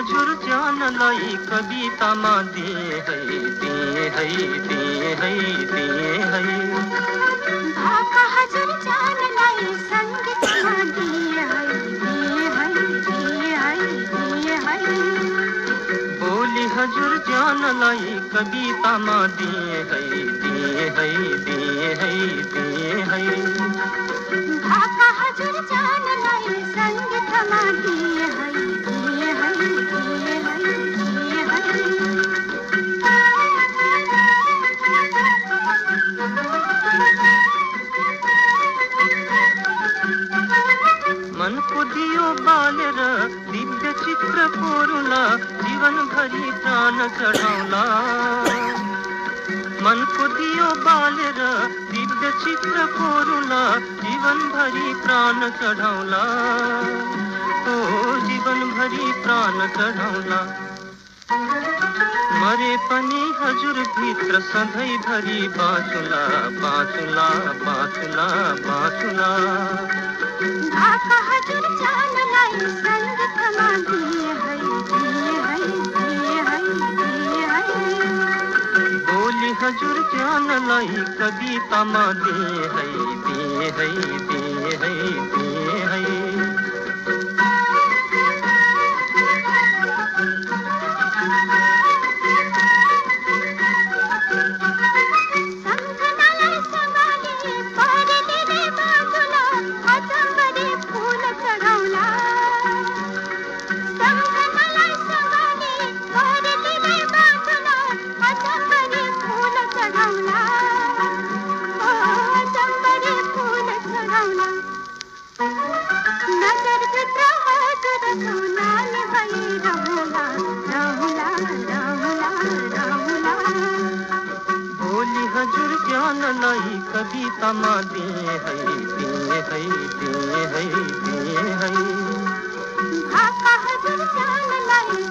हजुर ज्ञानलाई कवितामा दिए है दिए है दिए है दिए है भाका हजुर ज्ञानलाई संगीतमा दिए है दिए है दिए है दिए है बोली हजुर ज्ञानलाई कवितामा दिए है दिए है दिए है दिए है भाका हजुर ज्ञानलाई संगीतमा दिए है दिए है दिए है दिए है मनको दियो बालेर दिव्य चित्र कोरुला जीवनभरि प्राण चढाउला मनको दियो बालेर दिव्य चित्र कोरुला जीवनभरि प्राण चढाउला ओ जीवनभरि प्राण चढाउला मरे पनि हजुर भित्र सधैँभरि बाँचुला बाँचुला बाँचुला बाँचुला भाका हजुर ज्ञानलाई संगीतमा दिए है दिए है दिए है दिए है बोली हजुर ज्ञानलाई कवितामा दिए है दिए है दिए है दिए है सम्झनालाई सँगाले परेले बाँचुला अचम्बरे फूल चढाउला सम्झनालाई सँगाले परेले बाँचुला अचम्बरे फूल चढाउला अचम्बरे फूल चढाउला नजरभित्र हजुर सुनाले भइरहला रहला रहला रहला बोली हजुर ज्ञानलाई कवितामा दिए है दिए है दिए है दिए है भाका हजुर ज्ञानलाई